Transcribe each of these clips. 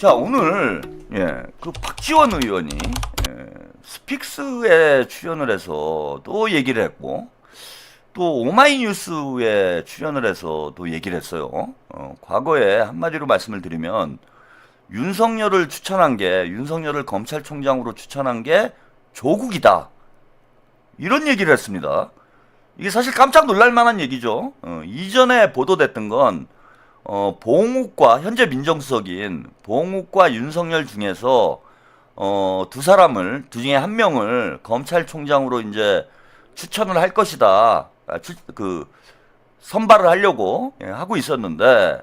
자, 오늘 그 박지원 의원이 스픽스에 출연을 해서 또 얘기를 했고, 또 오마이뉴스에 출연을 해서 또 얘기를 했어요. 과거에 한마디로 말씀을 드리면 윤석열을 검찰총장으로 추천한 게 조국이다, 이런 얘기를 했습니다. 이게 사실 깜짝 놀랄 만한 얘기죠. 이전에 보도됐던 건 봉욱과, 현재 민정수석인 봉욱과 윤석열 중에서 두 중에 한 명을 검찰총장으로 이제 추천을 할 것이다, 선발을 하려고 하고 있었는데,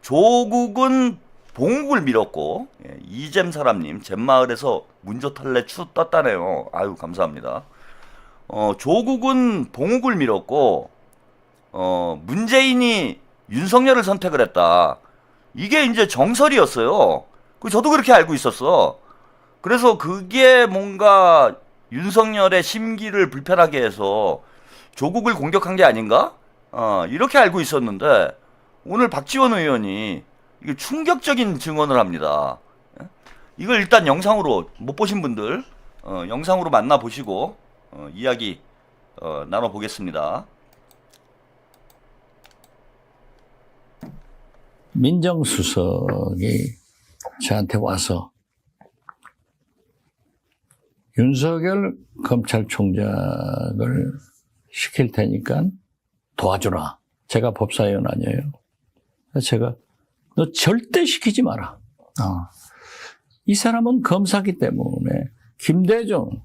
조국은 봉욱을 밀었고, 이잼 사람님 잼마을에서 문조탈래 추 떴다네요. 아유, 감사합니다. 조국은 봉욱을 밀었고, 문재인이 윤석열을 선택을 했다. 이게 이제 정설이었어요. 저도 그렇게 알고 있었어. 그래서 그게 뭔가 윤석열의 심기를 불편하게 해서 조국을 공격한 게 아닌가? 이렇게 알고 있었는데, 오늘 박지원 의원이 이게 충격적인 증언을 합니다. 이걸 일단 영상으로, 못 보신 분들 영상으로 만나보시고 이야기 나눠보겠습니다. 민정수석이 저한테 와서 윤석열 검찰총장을 시킬 테니까 도와주라. 제가 법사위원 아니에요. 제가 너 절대 시키지 마라. 이 사람은 검사기 때문에 김대중,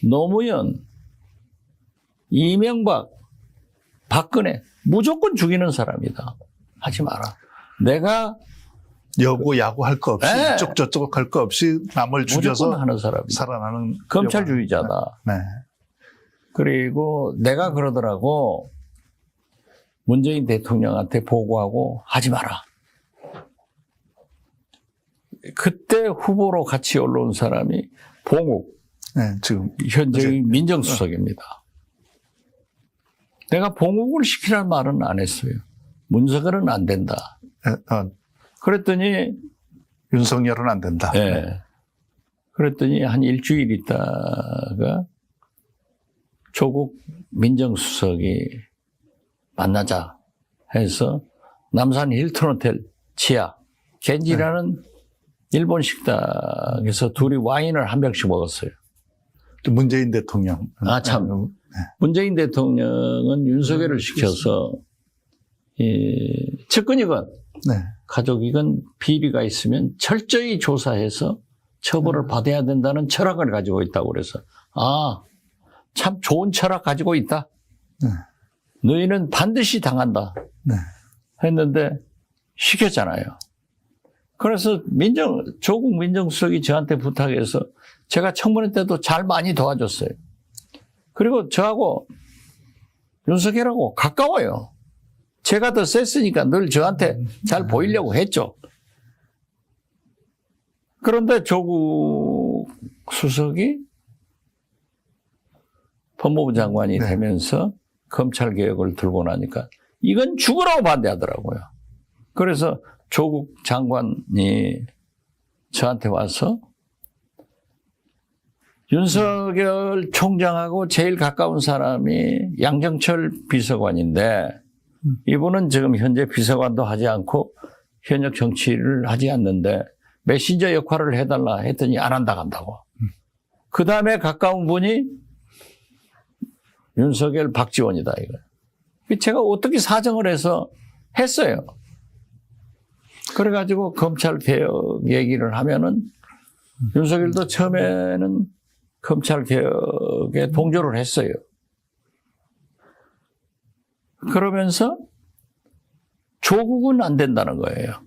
노무현, 이명박, 박근혜 무조건 죽이는 사람이다. 하지 마라. 내가 여고 야구 할 거 없이, 네. 이쪽 저쪽 할 거 없이 남을 죽여서 하는 사람이다. 살아나는 검찰주의자다. 네. 그리고 내가 그러더라고, 문재인 대통령한테 보고하고 하지 마라. 그때 후보로 같이 올라온 사람이 봉욱, 네, 지금 현재의 민정수석입니다. 내가 봉욱을 시키라는 말은 안 했어요. 문석열은 안 된다. 그랬더니 윤석열은 안 된다. 네. 그랬더니 한 일주일 있다가 조국 민정수석이 만나자 해서 남산 힐튼 호텔 지하 겐지라는 일본 식당에서 둘이 와인을 한 병씩 먹었어요. 또 문재인 대통령. 참. 네. 문재인 대통령은 윤석열을 시켜서 측근이건 네. 가족이건 비리가 있으면 철저히 조사해서 처벌을 받아야 된다는 철학을 가지고 있다고 그래서, 참 좋은 철학 가지고 있다. 네. 너희는 반드시 당한다. 네. 했는데 시켰잖아요. 그래서 조국 민정수석이 저한테 부탁해서 제가 청문회 때도 잘 많이 도와줬어요. 그리고 저하고 윤석열하고 가까워요. 제가 더 셌으니까 늘 저한테 잘 보이려고 했죠. 그런데 조국 수석이 법무부 장관이 네. 되면서 검찰개혁을 들고 나니까 이건 죽으라고 반대하더라고요. 그래서 조국 장관이 저한테 와서 윤석열 총장하고 제일 가까운 사람이 양정철 비서관인데, 이분은 지금 현재 비서관도 하지 않고 현역 정치를 하지 않는데 메신저 역할을 해달라 했더니 안 한다고. 그 다음에 가까운 분이 윤석열 박지원이다 이거. 제가 어떻게 사정을 해서 했어요. 그래가지고 검찰 개혁 얘기를 하면은 윤석열도 처음에는 검찰 개혁에 동조를 했어요. 그러면서 조국은 안 된다는 거예요.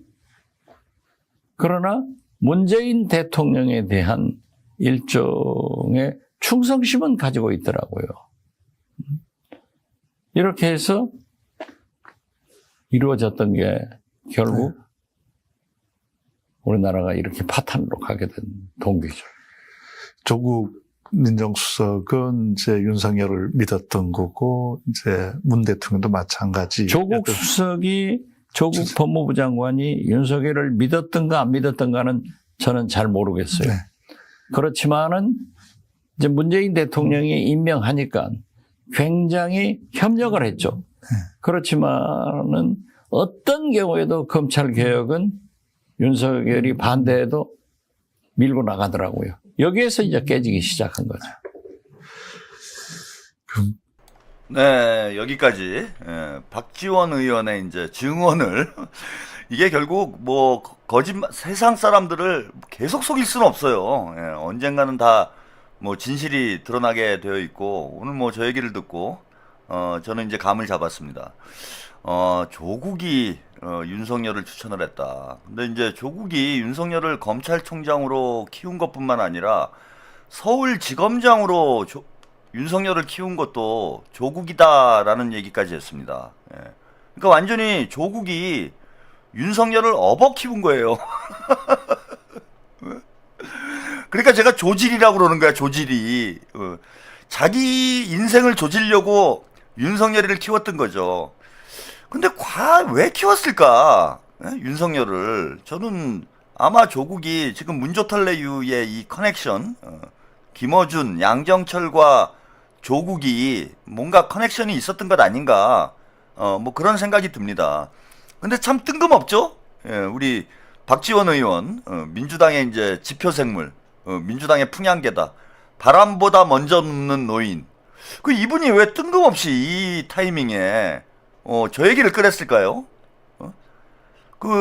그러나 문재인 대통령에 대한 일종의 충성심은 가지고 있더라고요. 이렇게 해서 이루어졌던 게 결국 우리나라가 이렇게 파탄으로 가게 된 동기죠. 조국 민정수석은 이제 윤석열을 믿었던 거고, 이제 문 대통령도 마찬가지. 조국 수석이 조국 법무부 장관이 윤석열을 믿었던가 안 믿었던가는 저는 잘 모르겠어요. 네. 그렇지만은 이제 문재인 대통령이 임명하니까 굉장히 협력을 했죠. 그렇지만은 어떤 경우에도 검찰 개혁은 윤석열이 반대해도 밀고 나가더라고요. 여기에서 이제 깨지기 시작한 거죠. 네, 여기까지 박지원 의원의 이제 증언을 이게 결국 뭐 거짓말 세상 사람들을 계속 속일 수는 없어요. 언젠가는 다 뭐 진실이 드러나게 되어 있고 오늘 뭐 저 얘기를 듣고 저는 이제 감을 잡았습니다. 조국이 윤석열을 추천을 했다. 근데 이제 조국이 윤석열을 검찰총장으로 키운 것뿐만 아니라 서울지검장으로 윤석열을 키운 것도 조국이다라는 얘기까지 했습니다. 그러니까 완전히 조국이 윤석열을 업어 키운 거예요. 그러니까 제가 조질이라고 그러는 거야, 조질이. 자기 인생을 조지려고 윤석열이를 키웠던 거죠. 근데 왜 키웠을까? 윤석열을. 저는 아마 조국이 지금 문조털레유의 이 커넥션, 김어준, 양정철과 조국이 뭔가 커넥션이 있었던 것 아닌가, 뭐 그런 생각이 듭니다. 근데 참 뜬금없죠? 우리 박지원 의원, 민주당의 이제 지표생물, 민주당의 풍향계다. 바람보다 먼저 눕는 노인. 이분이 왜 뜬금없이 이 타이밍에, 저 얘기를 꺼냈을까요?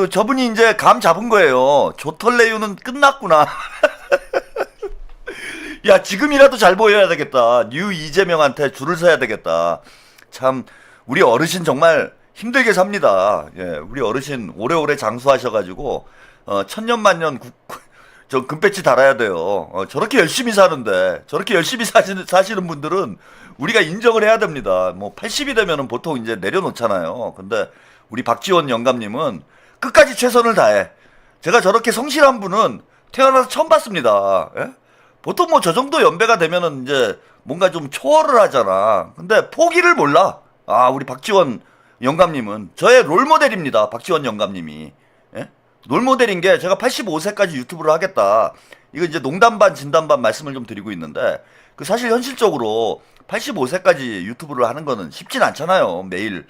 저분이 이제 감 잡은 거예요. 조털레유는 끝났구나. 야, 지금이라도 잘 보여야 되겠다. 뉴 이재명한테 줄을 서야 되겠다. 참, 우리 어르신 정말 힘들게 삽니다. 예, 우리 어르신 오래오래 장수하셔가지고, 천년만년 저 금배지 달아야 돼요. 저렇게 열심히 사는데, 저렇게 열심히 사시는 분들은 우리가 인정을 해야 됩니다. 뭐, 80이 되면은 보통 이제 내려놓잖아요. 근데 우리 박지원 영감님은 끝까지 최선을 다해. 제가 저렇게 성실한 분은 태어나서 처음 봤습니다. 예? 보통 뭐 저 정도 연배가 되면은 이제 뭔가 좀 초월을 하잖아. 근데 포기를 몰라. 우리 박지원 영감님은 저의 롤모델입니다. 박지원 영감님이. 예? 롤모델인 게 제가 85세까지 유튜브를 하겠다. 이거 이제 농담 반 진담 반 말씀을 좀 드리고 있는데 사실 현실적으로 85세까지 유튜브를 하는 거는 쉽진 않잖아요. 매일.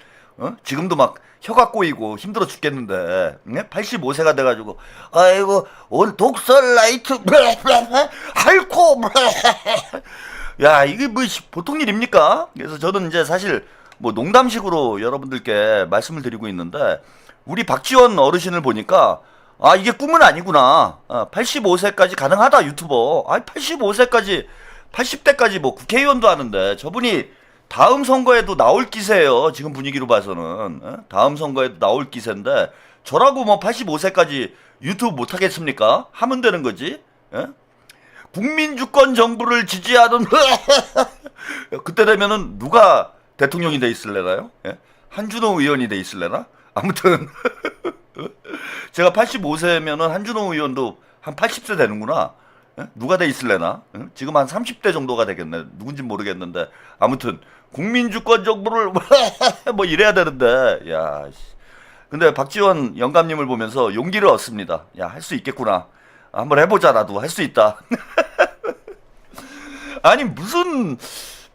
지금도 막 혀가 꼬이고 힘들어 죽겠는데 85세가 돼가지고 아이고 온 독설 라이트 할코 야 이게 뭐 보통 일입니까? 그래서 저는 이제 사실 뭐 농담식으로 여러분들께 말씀을 드리고 있는데 우리 박지원 어르신을 보니까 이게 꿈은 아니구나. 85세까지 가능하다 유튜버. 85세까지 80대까지 뭐 국회의원도 하는데 저분이 다음 선거에도 나올 기세예요. 지금 분위기로 봐서는. 다음 선거에도 나올 기세인데 저라고 뭐 85세까지 유튜브 못 하겠습니까? 하면 되는 거지. 국민주권 정부를 지지하던 그때 되면은 누가 대통령이 돼 있을래나요? 한준호 의원이 돼 있을래나? 아무튼 제가 85세면은 한준호 의원도 한 80세 되는구나. 누가 돼 있을래나? 지금 한 30대 정도가 되겠네. 누군지 모르겠는데 아무튼 국민주권 정부를 뭐 이래야 되는데 야. 근데 박지원 영감님을 보면서 용기를 얻습니다. 야, 할 수 있겠구나. 한번 해보자. 나도 할 수 있다. 아니 무슨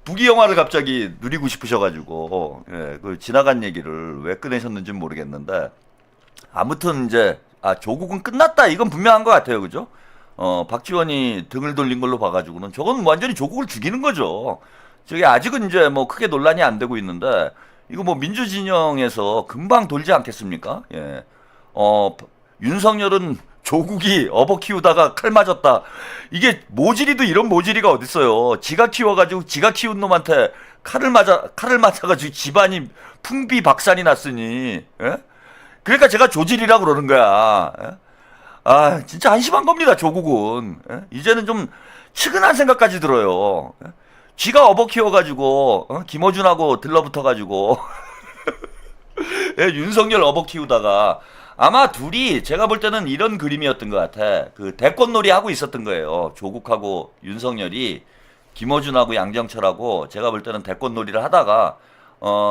북이 영화를 갑자기 누리고 싶으셔가지고 지나간 얘기를 왜 꺼내셨는지 모르겠는데 아무튼 이제 조국은 끝났다. 이건 분명한 것 같아요. 그죠? 박지원이 등을 돌린 걸로 봐가지고는 저건 완전히 조국을 죽이는 거죠. 저게 아직은 이제 뭐 크게 논란이 안 되고 있는데 이거 뭐 민주진영에서 금방 돌지 않겠습니까? 예. 윤석열은 조국이 업어 키우다가 칼 맞았다. 이게 모질이도 이런 모질이가 어딨어요. 지가 키워가지고 지가 키운 놈한테 칼을 맞아가지고 집안이 풍비박산이 났으니. 예? 그러니까 제가 조질이라고 그러는 거야. 예? 진짜 한심한 겁니다, 조국은. 예? 이제는 좀 측은한 생각까지 들어요. 예? 쥐가 업어 키워가지고, 김어준하고 들러붙어가지고, 예, 윤석열 업어 키우다가, 아마 둘이 제가 볼 때는 이런 그림이었던 것 같아. 대권놀이 하고 있었던 거예요. 조국하고 윤석열이, 김어준하고 양정철하고, 제가 볼 때는 대권놀이를 하다가,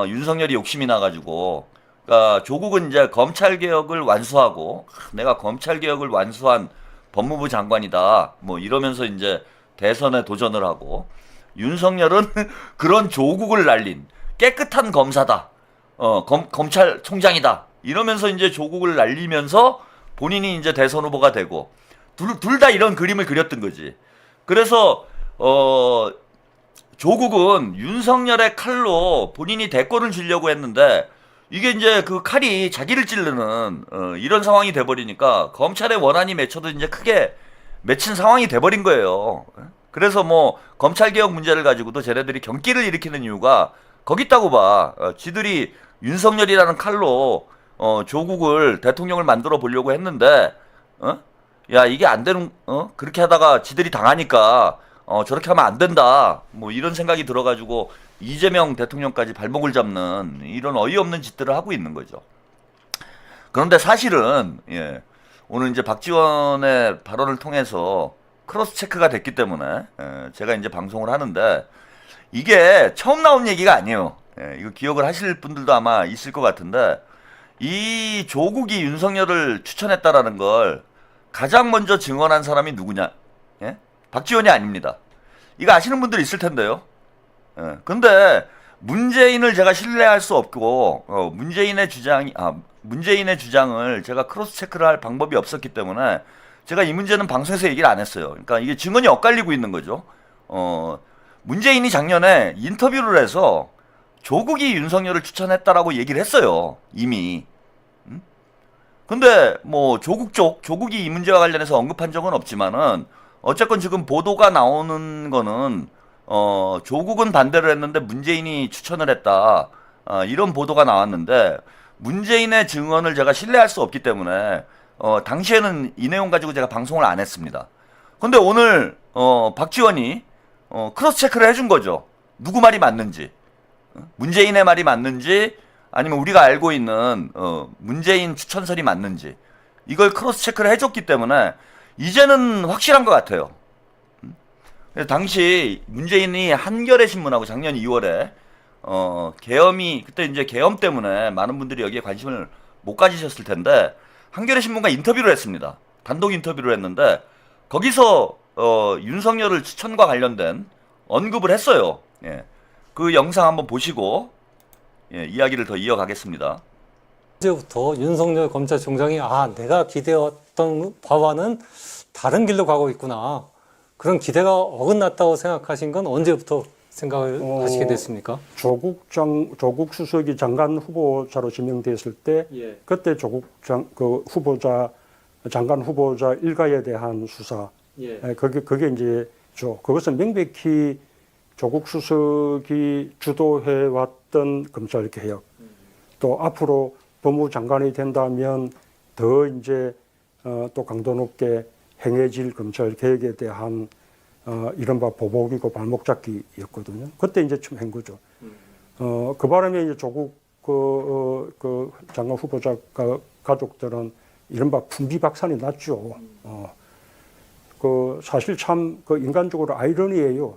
윤석열이 욕심이 나가지고, 그러니까 조국은 이제 검찰 개혁을 완수하고 내가 검찰 개혁을 완수한 법무부 장관이다. 뭐 이러면서 이제 대선에 도전을 하고 윤석열은 그런 조국을 날린 깨끗한 검사다. 검찰총장이다. 이러면서 이제 조국을 날리면서 본인이 이제 대선 후보가 되고 둘 다 이런 그림을 그렸던 거지. 그래서 조국은 윤석열의 칼로 본인이 대권을 주려고 했는데 이게 이제 그 칼이 자기를 찌르는 이런 상황이 돼버리니까 검찰의 원한이 맺혀도 이제 크게 맺힌 상황이 돼버린 거예요. 그래서 뭐 검찰개혁 문제를 가지고도 쟤네들이 경기를 일으키는 이유가 거기 있다고 봐. 지들이 윤석열이라는 칼로 조국을 대통령을 만들어 보려고 했는데 야 이게 안 되는 그렇게 하다가 지들이 당하니까 저렇게 하면 안 된다. 뭐 이런 생각이 들어가지고 이재명 대통령까지 발목을 잡는 이런 어이없는 짓들을 하고 있는 거죠. 그런데 사실은 오늘 이제 박지원의 발언을 통해서 크로스 체크가 됐기 때문에 제가 이제 방송을 하는데 이게 처음 나온 얘기가 아니에요. 이거 기억을 하실 분들도 아마 있을 것 같은데 이 조국이 윤석열을 추천했다라는 걸 가장 먼저 증언한 사람이 누구냐? 박지원이 아닙니다. 이거 아시는 분들 있을 텐데요. 근데 문재인을 제가 신뢰할 수 없고 문재인의 주장을 제가 크로스 체크를 할 방법이 없었기 때문에 제가 이 문제는 방송에서 얘기를 안 했어요. 그러니까 이게 증언이 엇갈리고 있는 거죠. 문재인이 작년에 인터뷰를 해서 조국이 윤석열을 추천했다라고 얘기를 했어요. 이미. 근데 뭐 조국이 이 문제와 관련해서 언급한 적은 없지만은 어쨌건 지금 보도가 나오는 거는 조국은 반대를 했는데 문재인이 추천을 했다. 이런 보도가 나왔는데 문재인의 증언을 제가 신뢰할 수 없기 때문에 당시에는 이 내용 가지고 제가 방송을 안 했습니다. 근데 오늘 박지원이 크로스 체크를 해준 거죠. 누구 말이 맞는지, 문재인의 말이 맞는지, 아니면 우리가 알고 있는 문재인 추천설이 맞는지 이걸 크로스 체크를 해줬기 때문에 이제는 확실한 것 같아요. 당시 문재인이 한겨레 신문하고 작년 2월에 계엄이 그때 이제 계엄 때문에 많은 분들이 여기에 관심을 못 가지셨을 텐데 한겨레 신문과 인터뷰를 했습니다. 단독 인터뷰를 했는데 거기서 윤석열을 추천과 관련된 언급을 했어요. 그 영상 한번 보시고 이야기를 더 이어가겠습니다. 언제부터 윤석열 검찰총장이 내가 기대했던 바와는 다른 길로 가고 있구나. 그런 기대가 어긋났다고 생각하신 건 언제부터 생각을 하시게 됐습니까? 조국 수석이 장관 후보자로 지명됐을 때 그때 조국 장관 후보자 일가에 대한 수사 그게 이제 그것은 명백히 조국 수석이 주도해 왔던 검찰 개혁 또 앞으로 법무부 장관이 된다면 더 이제 또 강도 높게 행해질 검찰 개혁에 대한 이른바 보복이고 발목 잡기였거든요. 그때 이제 좀 한 거죠. 그 바람에 이제 조국 그 장관 후보자 가족들은 이른바 군비박산이 났죠. 그 사실 참 그 인간적으로 아이러니예요.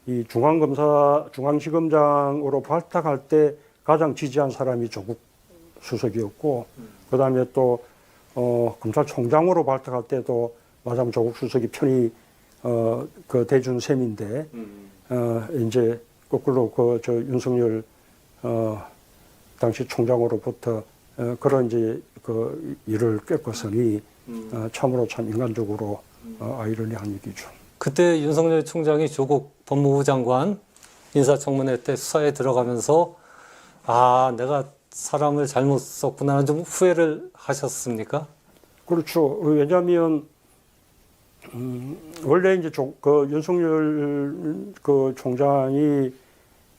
이 중앙지검장으로 발탁할 때 가장 지지한 사람이 조국 수석이었고, 그 다음에 또 검찰총장으로 발탁할 때도 마침 조국 수석이 편히 그 대준 셈인데 이제 거꾸로 저 윤석열 당시 총장으로부터 그런 이제 그 일을 꿰고서니 참으로 참 인간적으로 아이러니한 얘기죠. 그때 윤석열 총장이 조국 법무부 장관 인사청문회 때 수사에 들어가면서 내가 사람을 잘못 썼구나 좀 후회를 하셨습니까? 그렇죠. 왜냐하면 원래 이제 그 윤석열 그 총장이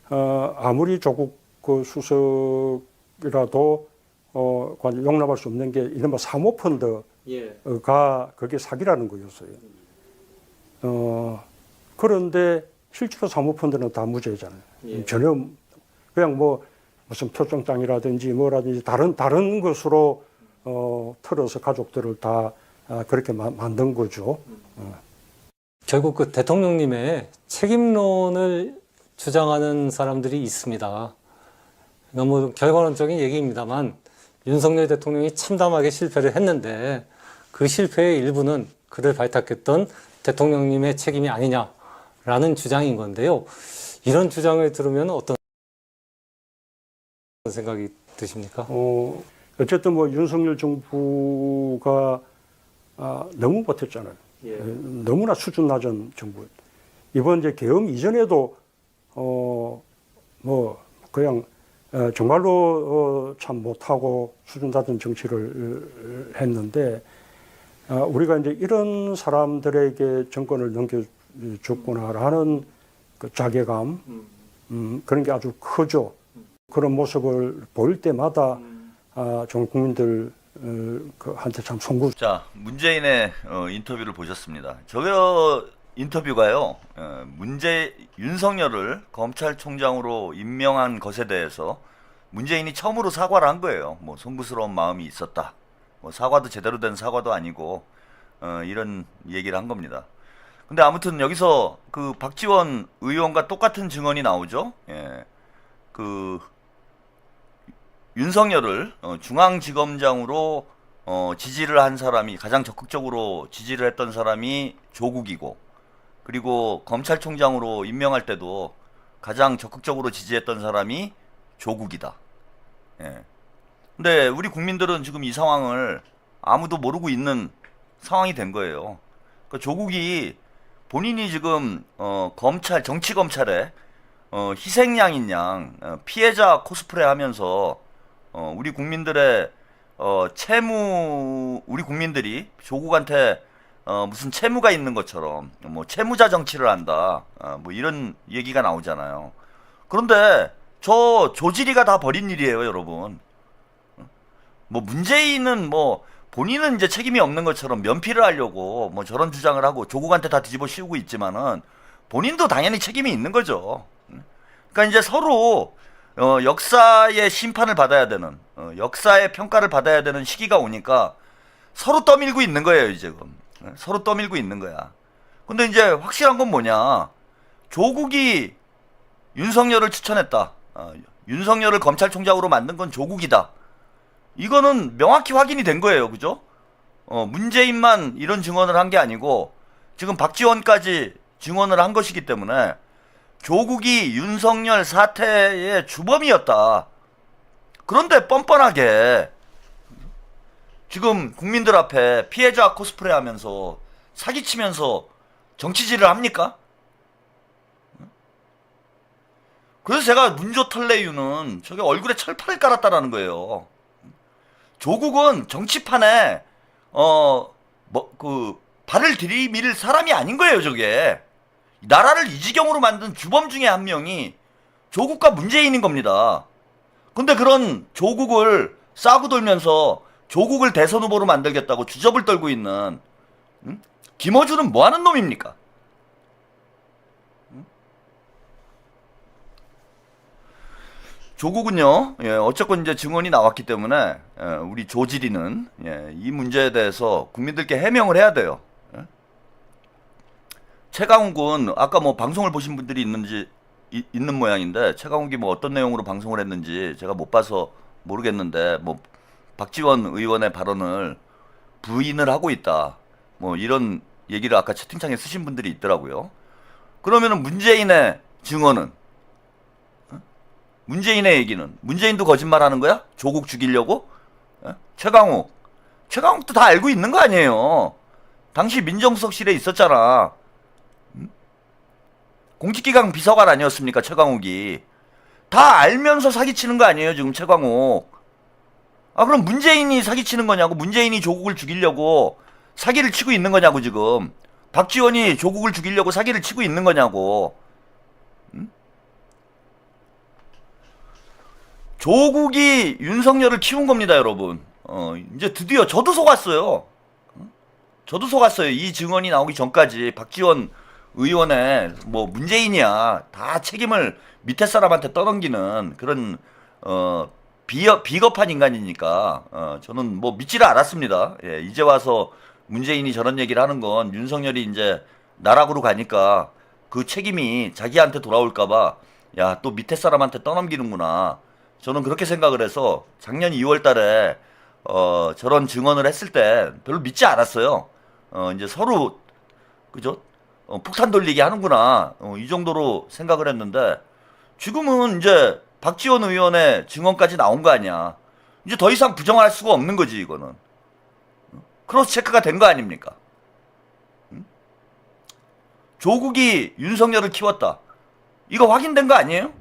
아무리 조국 그 수석이라도 용납할 수 없는 게 이른바 사모펀드가 그게 사기라는 거였어요. 그런데 실제로 사모펀드는 다 무죄잖아요. 전혀 그냥 뭐 무슨 표정장이라든지 뭐라든지 다른 것으로 틀어서 가족들을 다 그렇게 만든 거죠. 결국 그 대통령님의 책임론을 주장하는 사람들이 있습니다. 너무 결과론적인 얘기입니다만 윤석열 대통령이 참담하게 실패를 했는데 그 실패의 일부는 그를 발탁했던 대통령님의 책임이 아니냐라는 주장인 건데요. 이런 주장을 들으면 어떤 생각이 드십니까? 어쨌든 뭐 윤석열 정부가 너무 버텼잖아요. 너무나 수준 낮은 정부. 이번 이제 계엄 이전에도 뭐 그냥 정말로 참 못하고 수준 낮은 정치를 했는데 우리가 이제 이런 사람들에게 정권을 넘겨줬구나라는 그 자괴감 그런 게 아주 크죠. 그런 모습을 보일 때마다 좀 국민들 한테 참 송구. 자, 문재인의 인터뷰를 보셨습니다. 저 인터뷰가요, 윤석열을 검찰총장으로 임명한 것에 대해서 문재인이 처음으로 사과를 한 거예요. 뭐 송구스러운 마음이 있었다. 뭐 사과도 제대로 된 사과도 아니고 이런 얘기를 한 겁니다. 근데 아무튼 여기서 그 박지원 의원과 똑같은 증언이 나오죠. 예. 그 윤석열을 중앙지검장으로 지지를 한 사람이, 가장 적극적으로 지지를 했던 사람이 조국이고, 그리고 검찰총장으로 임명할 때도 가장 적극적으로 지지했던 사람이 조국이다. 예. 근데 우리 국민들은 지금 이 상황을 아무도 모르고 있는 상황이 된 거예요. 그러니까 조국이 본인이 지금 검찰, 정치 검찰에 희생양인 양, 피해자 코스프레 하면서 우리 국민들의 우리 국민들이 조국한테 무슨 채무가 있는 것처럼 뭐 채무자 정치를 한다, 뭐 이런 얘기가 나오잖아요. 그런데 저 조지리가 다 벌인 일이에요, 여러분. 뭐 문재인은 뭐 본인은 이제 책임이 없는 것처럼 면피를 하려고 뭐 저런 주장을 하고 조국한테 다 뒤집어 씌우고 있지만은 본인도 당연히 책임이 있는 거죠. 그러니까 이제 서로 역사의 심판을 받아야 되는, 역사의 평가를 받아야 되는 시기가 오니까 서로 떠밀고 있는 거예요, 지금. 서로 떠밀고 있는 거야. 근데 이제 확실한 건 뭐냐? 조국이 윤석열을 추천했다. 윤석열을 검찰총장으로 만든 건 조국이다. 이거는 명확히 확인이 된 거예요, 그죠? 문재인만 이런 증언을 한 게 아니고 지금 박지원까지 증언을 한 것이기 때문에 조국이 윤석열 사태의 주범이었다. 그런데 뻔뻔하게 지금 국민들 앞에 피해자 코스프레 하면서 사기치면서 정치질을 합니까? 그래서 제가 문조털레유는 저게 얼굴에 철판을 깔았다라는 거예요. 조국은 정치판에 발을 들이밀 사람이 아닌 거예요, 저게. 나라를 이 지경으로 만든 주범 중에 한 명이 조국과 문재인인 겁니다. 근데 그런 조국을 싸고 돌면서 조국을 대선 후보로 만들겠다고 주접을 떨고 있는 김어준은 뭐 하는 놈입니까? 조국은요, 어쨌건 이제 증언이 나왔기 때문에 우리 조지리는 이 문제에 대해서 국민들께 해명을 해야 돼요. 최강욱 군, 아까 뭐 방송을 보신 분들이 있는 모양인데 최강욱이 뭐 어떤 내용으로 방송을 했는지 제가 못 봐서 모르겠는데 뭐 박지원 의원의 발언을 부인을 하고 있다, 뭐 이런 얘기를 아까 채팅창에 쓰신 분들이 있더라고요. 그러면은 문재인의 증언은, 문재인의 얘기는, 문재인도 거짓말하는 거야? 조국 죽이려고? 최강욱도 다 알고 있는 거 아니에요. 당시 민정수석실에 있었잖아. 공직기강 비서관 아니었습니까, 최강욱이? 다 알면서 사기치는 거 아니에요, 지금 최강욱. 그럼 문재인이 사기치는 거냐고, 문재인이 조국을 죽이려고 사기를 치고 있는 거냐고, 지금. 박지원이 조국을 죽이려고 사기를 치고 있는 거냐고. 조국이 윤석열을 키운 겁니다, 여러분. 이제 드디어 저도 속았어요. 저도 속았어요. 이 증언이 나오기 전까지 박지원 의원의 뭐 문재인이야 다 책임을 밑에 사람한테 떠넘기는 그런 비겁한 인간이니까 저는 뭐 믿지를 않았습니다. 예, 이제 와서 문재인이 저런 얘기를 하는 건 윤석열이 이제 나락으로 가니까 그 책임이 자기한테 돌아올까봐 야, 또 밑에 사람한테 떠넘기는구나. 저는 그렇게 생각을 해서 작년 2월 달에 저런 증언을 했을 때 별로 믿지 않았어요. 이제 서로 그죠? 폭탄 돌리기 하는구나. 이 정도로 생각을 했는데 지금은 이제 박지원 의원의 증언까지 나온 거 아니야. 이제 더 이상 부정할 수가 없는 거지, 이거는. 크로스 체크가 된 거 아닙니까? 조국이 윤석열을 키웠다. 이거 확인된 거 아니에요?